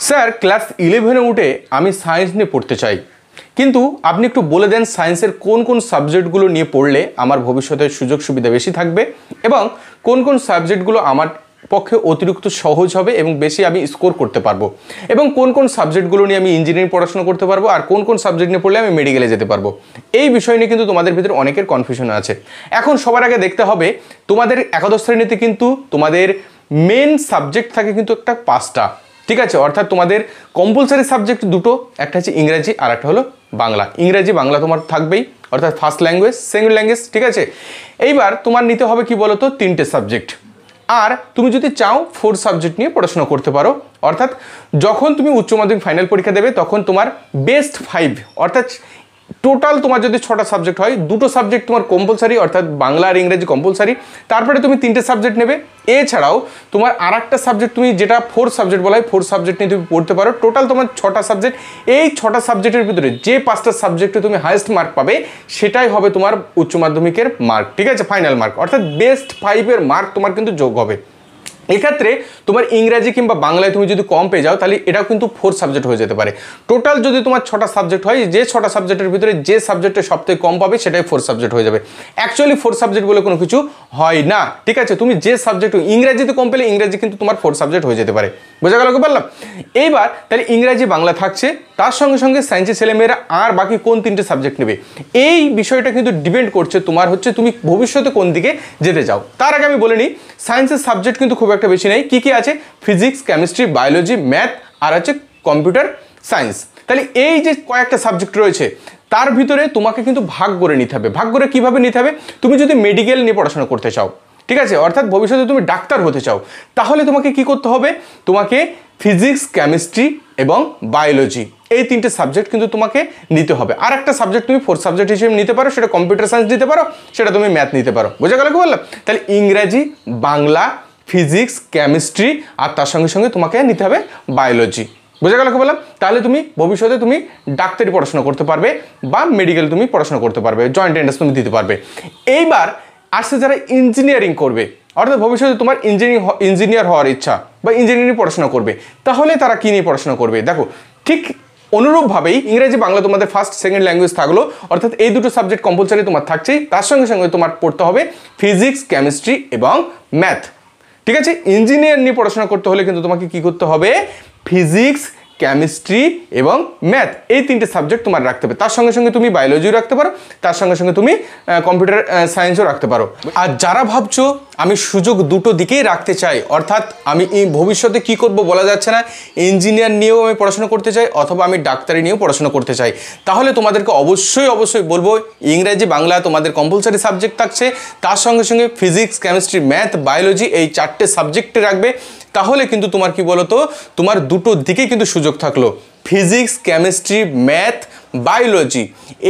Sir class 11-এ উঠে আমি science নিয়ে পড়তে চাই, কিন্তু আপনি একটু বলে দেন সায়েন্সের কোন কোন সাবজেক্টগুলো নিয়ে পড়লে আমার ভবিষ্যতে সুযোগ সুবিধা বেশি থাকবে এবং কোন কোন সাবজেক্টগুলো আমার পক্ষে অতিরিক্ত সহজ হবে এবং বেশি আমি স্কোর করতে পারবো, এবং কোন কোন সাবজেক্টগুলো নিয়ে আমি ইঞ্জিনিয়ারিং পড়াশোনা করতে পারবো আর কোন কোন সাবজেক্ট নিয়ে পড়লে আমি মেডিকেলে যেতে পারবো। এই বিষয় নিয়ে কিন্তু তোমাদের ভিতরে অনেকের কনফিউশন আছে। এখন সবার আগে দেখতে হবে তোমাদের একাদশ শ্রেণীতে কিন্তু তোমাদের মেন সাবজেক্ট থাকে কিন্তু একটা 5টা, ঠিক আছে। অর্থাৎ তোমাদের কম্পালসারি সাবজেক্ট দুটো, একটা হচ্ছে ইংরাজি আর একটা হলো বাংলা। ইংরাজি বাংলা তোমার থাকবেই, অর্থাৎ ফার্স্ট ল্যাঙ্গুয়েজ, সেকেন্ড ল্যাঙ্গুয়েজ, ঠিক আছে। এইবার তোমার নিতে হবে কি বলো তো 3টে সাবজেক্ট, আর তুমি যদি চাও 4 সাবজেক্ট নিয়ে পড়াশোনা করতে পারো। অর্থাৎ যখন তুমি উচ্চ মাধ্যমিক ফাইনাল পরীক্ষা দেবে তখন তোমার বেস্ট 5, অর্থাৎ টোটাল তোমার যদি 6টা সাবজেক্ট হয়, 2টো সাবজেক্ট তোমার কম্পালসারি, অর্থাৎ বাংলা আর ইংরেজি কম্পালসারি, তারপরে তুমি 3টে সাবজেক্ট নেবে। এছাড়াও তোমার আরেকটা সাবজেক্ট তুমি যেটা 4 সাবজেক্ট বলা হয়, 4 সাবজেক্ট নিয়ে তুমি পড়তে পারো। টোটাল তোমার 6টা সাবজেক্ট। এই 6টা সাবজেক্টের ভিতরে যে 5টা সাবজেক্টে তুমি হাইয়েস্ট মার্ক পাবে সেটাই হবে তোমার উচ্চ মাধ্যমিকের মার্ক, ঠিক আছে, ফাইনাল মার্ক। অর্থাৎ বেস্ট 5-এর মার্ক তোমার কিন্তু যোগ হবে। এক্ষেত্রে তোমার ইংরাজি কিংবা বাংলায় তুমি যদি কম পেয়ে যাও তাহলে এটাও কিন্তু 4 সাবজেক্ট হয়ে যেতে পারে। টোটাল যদি তোমার 6টা সাবজেক্ট হয়, যে 6টা সাবজেক্টের ভিতরে যে সাবজেক্টে সবথেকে কম পাবে সেটাই 4 সাবজেক্ট হয়ে যাবে। অ্যাকচুয়ালি 4 সাবজেক্ট বলে কোনো কিছু হয় না, ঠিক আছে। তুমি যে সাবজেক্ট ইংরাজিতে কম পেলে ইংরাজি কিন্তু তোমার 4 সাবজেক্ট হয়ে যেতে পারে। বোঝা গেল কি বললাম? এইবার তাহলে ইংরাজি বাংলা থাকছে, তার সঙ্গে সঙ্গে সায়েন্সের ছেলেমেয়েরা আর বাকি কোন 3টে সাবজেক্ট নেবে এই বিষয়টা কিন্তু ডিপেন্ড করছে তোমার হচ্ছে তুমি ভবিষ্যতে কোন দিকে যেতে চাও। তার আগে আমি বলে নিই সায়েন্সের সাবজেক্ট কিন্তু খুব একটা বেশি নেই। কি কি আছে? ফিজিক্স, কেমিস্ট্রি, বায়োলজি, ম্যাথ আর আছে কম্পিউটার সায়েন্স। তাহলে এই যে কয়েকটা সাবজেক্ট রয়েছে তার ভিতরে তোমাকে কিন্তু ভাগ করে নিতে হবে। ভাগ করে কিভাবে নিতে হবে? তুমি যদি মেডিকেল নিয়ে পড়াশোনা করতে চাও, ঠিক আছে, অর্থাৎ ভবিষ্যতে তুমি ডাক্তার হতে চাও, তাহলে তোমাকে কি করতে হবে? তোমাকে ফিজিক্স, কেমিস্ট্রি এবং বায়োলজি এই 3টে সাবজেক্ট কিন্তু তোমাকে নিতে হবে। আর একটা সাবজেক্ট তুমি 4 সাবজেক্ট হিসেবে নিতে পারো, সেটা কম্পিউটার সায়েন্স নিতে পারো, সেটা তুমি ম্যাথ নিতে পারো। বোঝা গেল কি বললাম? তাহলে ইংরাজি, বাংলা, ফিজিক্স, কেমিস্ট্রি আর তার সঙ্গে সঙ্গে তোমাকে নিতে হবে বায়োলজি। বোঝা গেল কি বললাম? তাহলে তুমি ভবিষ্যতে তুমি ডাক্তারি পড়াশোনা করতে পারবে বা মেডিকেল তুমি পড়াশোনা করতে পারবে, জয়েন্ট এন্ট্রান্স তুমি দিতে পারবে। এইবার আসছে যারা ইঞ্জিনিয়ারিং করবে, অর্থাৎ ভবিষ্যতে তোমার ইঞ্জিনিয়ার হওয়ার ইচ্ছা বা ইঞ্জিনিয়ারিং পড়াশোনা করবে, তাহলে তারা কী নিয়ে পড়াশোনা করবে? দেখো, ঠিক অনুরূপভাবেই ইংরেজি বাংলা তোমাদের ফার্স্ট সেকেন্ড ল্যাঙ্গুয়েজ থাকলো, অর্থাৎ এই দুটো সাবজেক্ট কম্পালসারি তোমার থাকছেই, তার সঙ্গে সঙ্গে তোমার পড়তে হবে ফিজিক্স, কেমিস্ট্রি এবং ম্যাথ, ঠিক আছে। ইঞ্জিনিয়ার নিয়ে পড়াশোনা করতে হলে কিন্তু তোমাকে কি করতে হবে? ফিজিক্স, কেমিস্ট্রি এবং ম্যাথ এই 3টে সাবজেক্ট তোমার রাখতে হবে। তার সঙ্গে সঙ্গে তুমি বায়োলজিও রাখতে পারো, তার সঙ্গে সঙ্গে তুমি কম্পিউটার সায়েন্সও রাখতে পারো। আর যারা ভাবছো আমি সুযোগ দুটো দিকেই রাখতে চাই, অর্থাৎ আমি এই ভবিষ্যতে কি করব বলা যাচ্ছে না, ইঞ্জিনিয়ার নিয়েও আমি পড়াশোনা করতে চাই অথবা আমি ডাক্তারি নিয়েও পড়াশোনা করতে চাই, তাহলে তোমাদেরকে অবশ্যই বলবো ইংরেজি বাংলা তোমাদের কম্পালসারি সাবজেক্ট থাকছে, তার সঙ্গে সঙ্গে ফিজিক্স, কেমিস্ট্রি, ম্যাথ, বায়োলজি এই 4টে সাবজেক্টে রাখবে। তাহলে কিন্তু তোমার কি বলো তো, তোমার দুটো দিকেই কিন্তু সুযোগ থাকলো। ফিজিক্স, কেমিস্ট্রি, ম্যাথ, বায়োলজি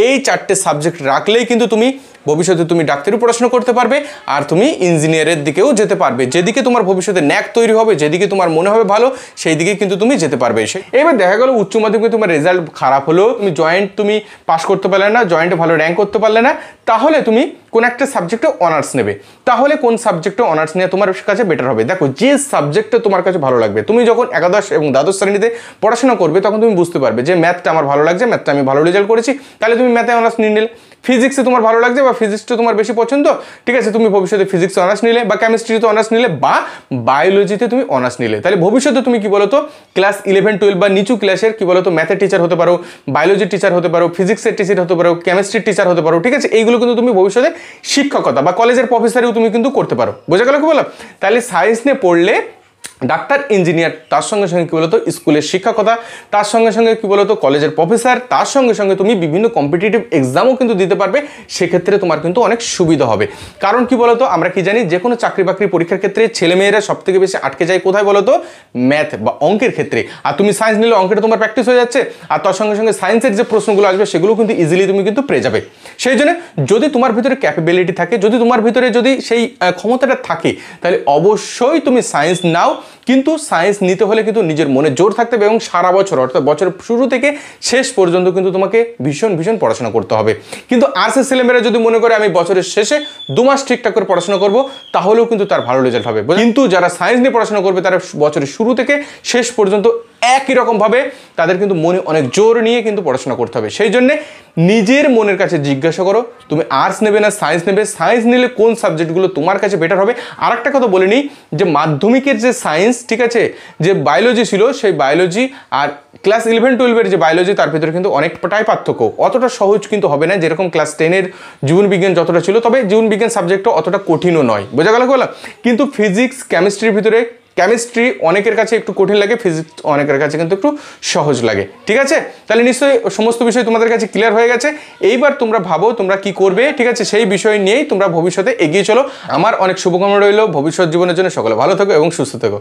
এই 4টে সাবজেক্ট রাখলেই কিন্তু তুমি ভবিষ্যতে তুমি ডাক্তারি পড়াশোনা করতে পারবে আর তুমি ইঞ্জিনিয়ারের দিকেও যেতে পারবে। যেদিকে তোমার ভবিষ্যতে ন্যাক তৈরি হবে, যেদিকে তোমার মনে হবে ভালো, সেই দিকে কিন্তু তুমি যেতে পারবে। এবার দেখা গেল উচ্চ মাধ্যমিকে তোমার রেজাল্ট খারাপ হলো, তুমি জয়েন্ট তুমি পাস করতে পারলে না, জয়েন্টে ভালো র্যাঙ্ক করতে পারলে না, তাহলে তুমি কোন একটা সাবজেক্টে অনার্স নেবে। তাহলে কোন সাবজেক্টে অনার্স নেওয়া তোমার কাছে বেটার হবে? দেখো, যে সাবজেক্টটা তোমার কাছে ভালো লাগবে, তুমি যখন একাদশ এবং দ্বাদশ শ্রেণীতে পড়াশোনা করবে তখন তুমি বুঝতে পারবে যে ম্যাথটা আমার ভালো লাগছে, ম্যাথটা আমি ভালো রেজাল্ট করেছি, তাহলে তুমি ম্যাথে অনার্স নিয়ে নিলে। ফিজিক্সে তোমার ভালো লাগছে বা ফিজিক্সটা তোমার বেশি পছন্দ, ঠিক আছে, তুমি ভবিষ্যতে ফিজিক্সে অনার্স নিলে বা কেমিস্ট্রিতে অনার্স নিলে বা বায়োলজিতে তুমি অনার্স নিলে। তাহলে ভবিষ্যতে তুমি কি বলো তো ক্লাস 11, 12 বা নিচু ক্লাসের কি বলো তো ম্যাথের টিচার হতে পারো, বায়োলজির টিচার হতে পারো, ফিজিক্সের টিচার হতে পারো, কেমিস্ট্রির টিচার হতে পারো, ঠিক আছে। এইগুলো কিন্তু তুমি ভবিষ্যতে শিক্ষকতা বা কলেজের প্রফেসরেও তুমি কিন্তু করতে পারো। বোঝা গেল কি বললাম? তাহলে সায়েন্স নিয়ে পড়লে ডাক্তার, ইঞ্জিনিয়ার, তার সঙ্গে সঙ্গে কী বলতো স্কুলের শিক্ষকতা, তার সঙ্গে সঙ্গে কী বলতো কলেজের প্রফেসর, তার সঙ্গে সঙ্গে তুমি বিভিন্ন কম্পিটিটিভ এক্সামও কিন্তু দিতে পারবে। সেক্ষেত্রে তোমার কিন্তু অনেক সুবিধা হবে। কারণ কি বলতো, আমরা কি জানি যে কোনো চাকরি বাকরি পরীক্ষার ক্ষেত্রে ছেলেমেয়েরা সবথেকে বেশি আটকে যায় কোথায় বলতো? ম্যাথ বা অঙ্কের ক্ষেত্রে। আর তুমি সায়েন্স নিলে অঙ্কের তোমার প্র্যাকটিস হয়ে যাচ্ছে, আর তার সঙ্গে সঙ্গে সায়েন্সের যে প্রশ্নগুলো আসবে সেগুলো কিন্তু ইজিলি তুমি কিন্তু পেয়ে যাবে। সেই জন্য যদি তোমার ভিতরে ক্যাপাবিলিটি থাকে, যদি তোমার ভিতরে যদি সেই ক্ষমতাটা থাকে, তাহলে অবশ্যই তুমি সায়েন্স নাও। কিন্তু সায়েন্স নিতে হলে কিন্তু নিজের মনে জোর থাকতে হবে এবং সারা বছর, অর্থাৎ বছরের শুরু থেকে শেষ পর্যন্ত কিন্তু তোমাকে ভীষণ পড়াশোনা করতে হবে। কিন্তু আর্টসের ছেলেমেয়েরা যদি মনে করে আমি বছরের শেষে 2 মাস ঠিকঠাক করে পড়াশোনা করব, তাহলেও কিন্তু তার ভালো রেজাল্ট হবে। কিন্তু যারা সায়েন্স নিয়ে পড়াশোনা করবে তারা বছরের শুরু থেকে শেষ পর্যন্ত একই রকমভাবে তাদের কিন্তু মনে অনেক জোর নিয়ে কিন্তু পড়াশোনা করতে হবে। সেই জন্যে নিজের মনের কাছে জিজ্ঞাসা করো তুমি আর্টস নেবে না সায়েন্স নেবে, সায়েন্স নিলে কোন সাবজেক্টগুলো তোমার কাছে বেটার হবে। আর একটা কথা বলে নিই যে মাধ্যমিকের যে সায়েন্স, ঠিক আছে, যে বায়োলজি ছিল সেই বায়োলজি আর ক্লাস 11-12 যে বায়োলজি তার ভিতরে কিন্তু অনেকটাই পার্থক্য, অতটা সহজ কিন্তু হবে না যেরকম ক্লাস 10 জীবনবিজ্ঞান যতটা ছিল, তবে জীবনবিজ্ঞান সাবজেক্টটা অতটা কঠিনও নয়, বোঝা গেল বলা। কিন্তু ফিজিক্স কেমিস্ট্রির ভিতরে কেমিস্ট্রি অনেকের কাছে একটু কঠিন লাগে, ফিজিক্স অনেকের কাছে কিন্তু একটু সহজ লাগে, ঠিক আছে। তাহলে নিশ্চয়ই সমস্ত বিষয় তোমাদের কাছে ক্লিয়ার হয়ে গেছে। এইবার তোমরা ভাবো তোমরা কি করবে, ঠিক আছে, সেই বিষয় নিয়েই তোমরা ভবিষ্যতে এগিয়ে চলো। আমার অনেক শুভকামনা রইল ভবিষ্যৎ জীবনের জন্য। সকলে ভালো থেকো এবং সুস্থ থেকো।